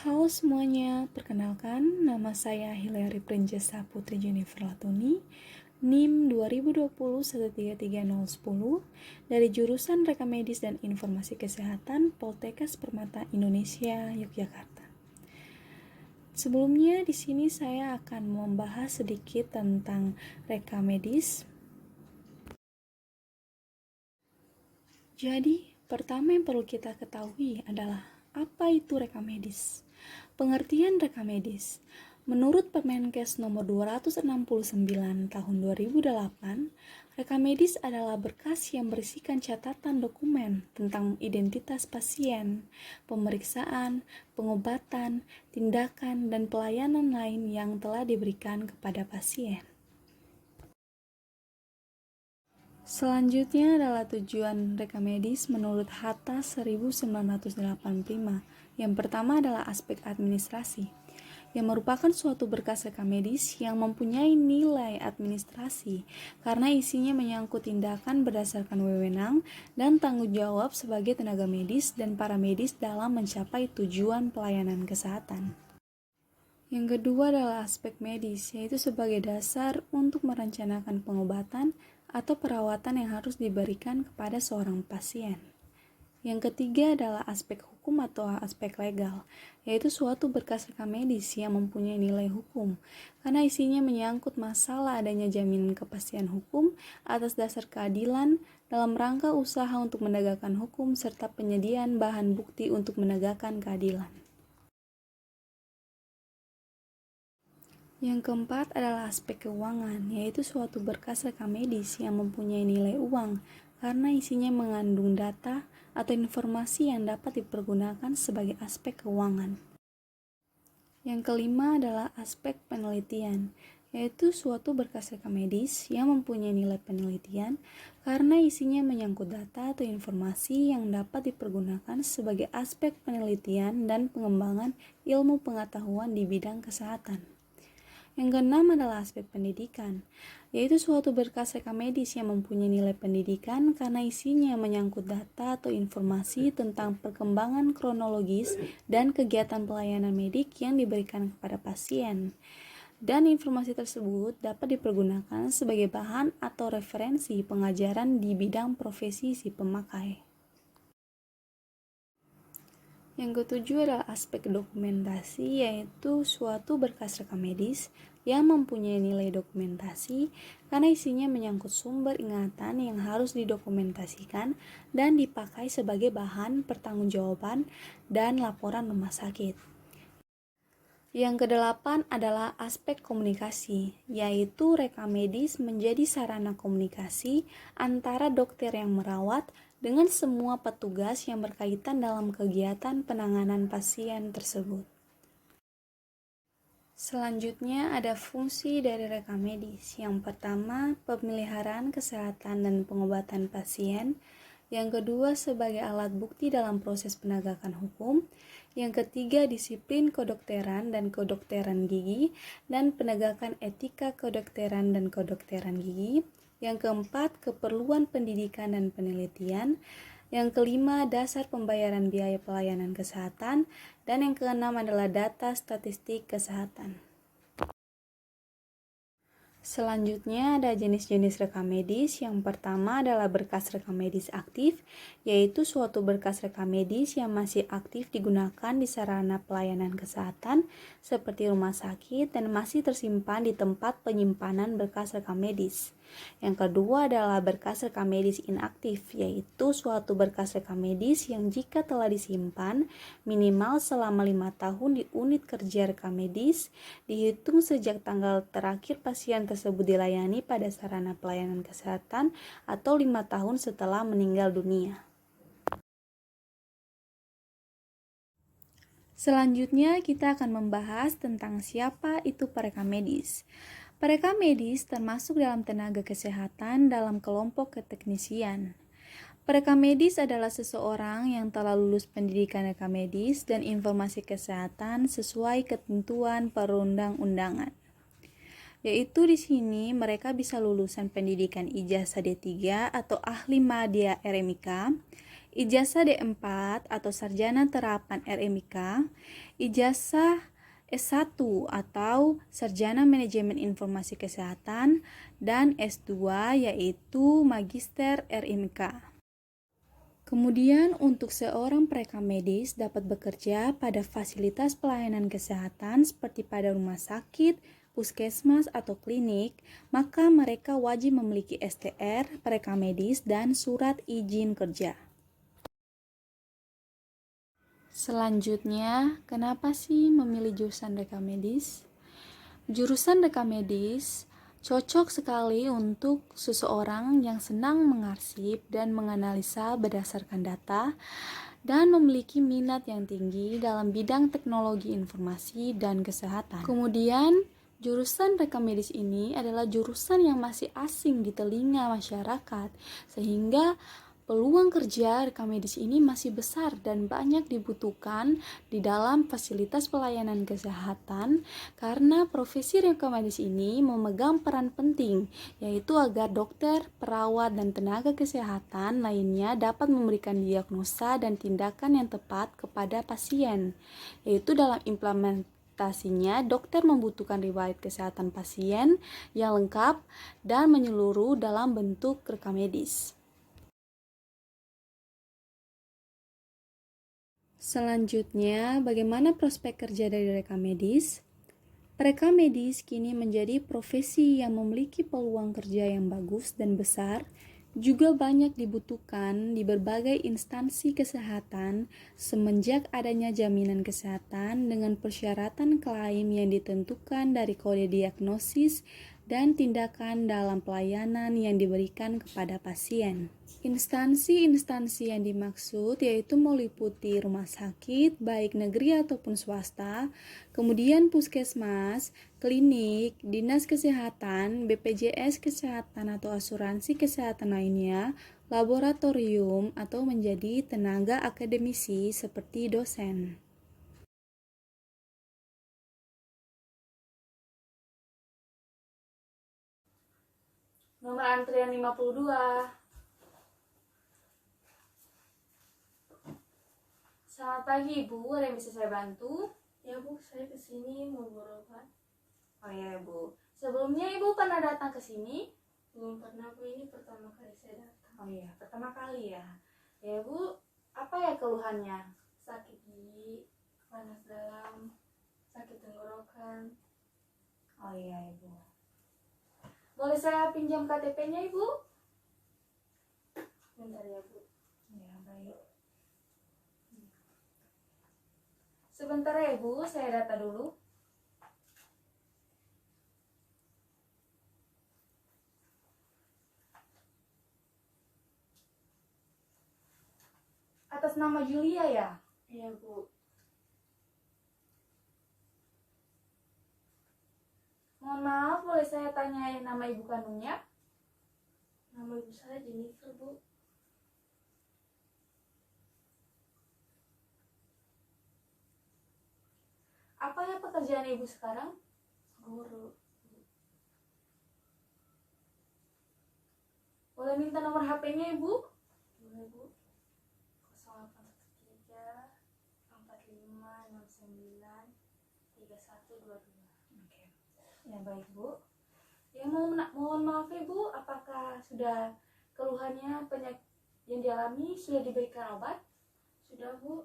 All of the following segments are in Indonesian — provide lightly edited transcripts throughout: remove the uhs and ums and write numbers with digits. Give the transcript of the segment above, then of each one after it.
Halo semuanya, perkenalkan nama saya Hilary Princesa Putri Jennifer Latuni, NIM 2020 133010 dari jurusan Rekam Medis dan Informasi Kesehatan Poltekkes Permata Indonesia, Yogyakarta. Sebelumnya di sini saya akan membahas sedikit tentang rekam medis. Jadi, pertama yang perlu kita ketahui adalah apa itu rekam medis. Pengertian rekam medis. Menurut Permenkes nomor 269 tahun 2008, rekam medis adalah berkas yang berisikan catatan dokumen tentang identitas pasien, pemeriksaan, pengobatan, tindakan, dan pelayanan lain yang telah diberikan kepada pasien. Selanjutnya adalah tujuan rekam medis menurut Hatta 1985. Yang pertama adalah aspek administrasi, yang merupakan suatu berkas rekam medis yang mempunyai nilai administrasi karena isinya menyangkut tindakan berdasarkan wewenang dan tanggung jawab sebagai tenaga medis dan para medis dalam mencapai tujuan pelayanan kesehatan. Yang kedua adalah aspek medis, yaitu sebagai dasar untuk merencanakan pengobatan atau perawatan yang harus diberikan kepada seorang pasien. Yang ketiga adalah aspek hukum atau aspek legal, yaitu suatu berkas rekam medis yang mempunyai nilai hukum, karena isinya menyangkut masalah adanya jaminan kepastian hukum atas dasar keadilan dalam rangka usaha untuk menegakkan hukum serta penyediaan bahan bukti untuk menegakkan keadilan. Yang keempat adalah aspek keuangan, yaitu suatu berkas rekam medis yang mempunyai nilai uang karena isinya mengandung data atau informasi yang dapat dipergunakan sebagai aspek keuangan. Yang kelima adalah aspek penelitian, yaitu suatu berkas rekam medis yang mempunyai nilai penelitian karena isinya menyangkut data atau informasi yang dapat dipergunakan sebagai aspek penelitian dan pengembangan ilmu pengetahuan di bidang kesehatan. Yang keenam adalah aspek pendidikan, yaitu suatu berkas rekam medis yang mempunyai nilai pendidikan karena isinya menyangkut data atau informasi tentang perkembangan kronologis dan kegiatan pelayanan medik yang diberikan kepada pasien. Dan informasi tersebut dapat dipergunakan sebagai bahan atau referensi pengajaran di bidang profesi si pemakai. Yang ketujuh adalah aspek dokumentasi, yaitu suatu berkas rekam medis yang mempunyai nilai dokumentasi karena isinya menyangkut sumber ingatan yang harus didokumentasikan dan dipakai sebagai bahan pertanggungjawaban dan laporan rumah sakit. Yang kedelapan adalah aspek komunikasi, yaitu rekam medis menjadi sarana komunikasi antara dokter yang merawat dengan semua petugas yang berkaitan dalam kegiatan penanganan pasien tersebut. Selanjutnya ada fungsi dari rekam medis. Yang pertama, pemeliharaan kesehatan dan pengobatan pasien. Yang kedua, sebagai alat bukti dalam proses penegakan hukum. Yang ketiga, disiplin kedokteran dan kedokteran gigi dan penegakan etika kedokteran dan kedokteran gigi. Yang keempat, keperluan pendidikan dan penelitian. Yang kelima, dasar pembayaran biaya pelayanan kesehatan. Dan yang keenam adalah data statistik kesehatan. Selanjutnya ada jenis-jenis rekam medis. Yang pertama adalah berkas rekam medis aktif, yaitu suatu berkas rekam medis yang masih aktif digunakan di sarana pelayanan kesehatan seperti rumah sakit dan masih tersimpan di tempat penyimpanan berkas rekam medis. Yang kedua adalah berkas rekam medis inaktif, yaitu suatu berkas rekam medis yang jika telah disimpan minimal selama 5 tahun di unit kerja rekam medis, dihitung sejak tanggal terakhir pasien tersebut dilayani pada sarana pelayanan kesehatan atau 5 tahun setelah meninggal dunia. Selanjutnya kita akan membahas tentang siapa itu perekam medis. Perekam medis termasuk dalam tenaga kesehatan dalam kelompok keteknisian. Perekam medis adalah seseorang yang telah lulus pendidikan rekam medis dan informasi kesehatan sesuai ketentuan perundang-undangan. Yaitu di sini mereka bisa lulusan pendidikan ijazah D3 atau ahli media RMIK, ijazah D4 atau sarjana terapan RMIK, ijazah S1 atau sarjana manajemen informasi kesehatan, dan S2 yaitu magister RMIK. Kemudian untuk seorang perekam medis dapat bekerja pada fasilitas pelayanan kesehatan seperti pada rumah sakit, puskesmas, atau klinik, maka mereka wajib memiliki STR, perekam medis, dan surat izin kerja. Selanjutnya, kenapa sih memilih jurusan rekam medis? Jurusan rekam medis cocok sekali untuk seseorang yang senang mengarsip dan menganalisa berdasarkan data dan memiliki minat yang tinggi dalam bidang teknologi informasi dan kesehatan. Kemudian, jurusan rekam medis ini adalah jurusan yang masih asing di telinga masyarakat, sehingga peluang kerja rekam medis ini masih besar dan banyak dibutuhkan di dalam fasilitas pelayanan kesehatan karena profesi rekam medis ini memegang peran penting, yaitu agar dokter, perawat, dan tenaga kesehatan lainnya dapat memberikan diagnosa dan tindakan yang tepat kepada pasien, yaitu dalam implementasinya dokter membutuhkan riwayat kesehatan pasien yang lengkap dan menyeluruh dalam bentuk rekam medis. Selanjutnya, bagaimana prospek kerja dari rekam medis? Perekam medis kini menjadi profesi yang memiliki peluang kerja yang bagus dan besar, juga banyak dibutuhkan di berbagai instansi kesehatan semenjak adanya jaminan kesehatan dengan persyaratan klaim yang ditentukan dari kode diagnosis dan tindakan dalam pelayanan yang diberikan kepada pasien. Instansi-instansi yang dimaksud yaitu meliputi rumah sakit, baik negeri ataupun swasta, kemudian puskesmas, klinik, dinas kesehatan, BPJS kesehatan atau asuransi kesehatan lainnya, laboratorium, atau menjadi tenaga akademisi seperti dosen. Nomor antrian 52. Selamat pagi Ibu, ada yang bisa saya bantu? Ya Bu, saya kesini mau berobat. Oh ya Bu, sebelumnya Ibu pernah datang ke sini? Belum pernah Bu, ini pertama kali saya datang. Oh iya, pertama kali ya. Ya Bu, apa ya keluhannya? Sakit gigi, panas dalam, sakit tenggorokan. Oh iya Ibu. Boleh saya pinjam KTP-nya Ibu? Bentar ya Bu. Ya baik. Sebentar ya Ibu, saya data dulu. Atas nama Julia ya? Iya Bu. Mohon maaf, boleh saya tanyain nama ibu kandungnya? Nama ibu saya Jennifer Bu. Apa ya pekerjaan ibu sekarang? Guru. Boleh minta nomor HP-nya ibu? Boleh Bu. 0813 4569 3122. Oke. Ya baik Bu. Ya mohon maaf ibu, apakah sudah keluhannya penyakit yang dialami sudah diberikan obat? Sudah Bu.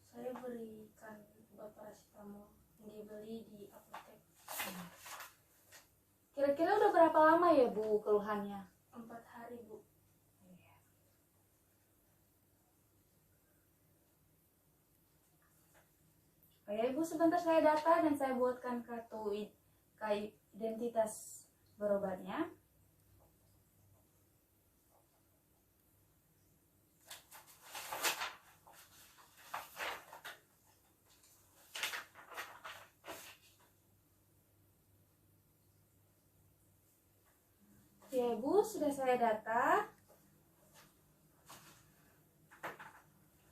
Saya berikan obat paracetamol yang dibeli di apotek. Kira-kira udah berapa lama ya Bu keluhannya? 4 hari Bu. Oh ya ibu, sebentar saya data dan saya buatkan kartu identitas berobatnya. Ya ibu, sudah saya data.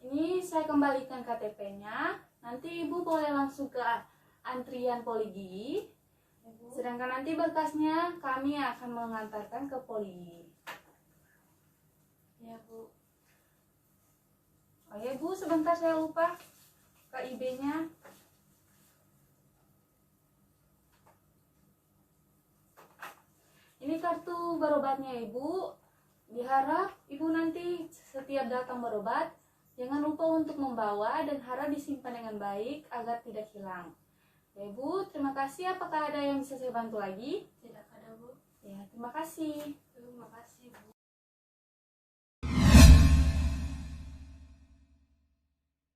Ini saya kembalikan KTP-nya. Nanti ibu boleh langsung ke antrian poli gigi. Sedangkan nanti berkasnya kami akan mengantarkan ke poli gigi. Ya Bu. Oh ya Bu, sebentar saya lupa KIB-nya. Ini kartu berobatnya Ibu. Diharap Ibu nanti setiap datang berobat, jangan lupa untuk membawa dan harap disimpan dengan baik agar tidak hilang. Ya Ibu, terima kasih. Apakah ada yang bisa saya bantu lagi? Tidak ada Bu. Ya, terima kasih. Terima kasih Bu.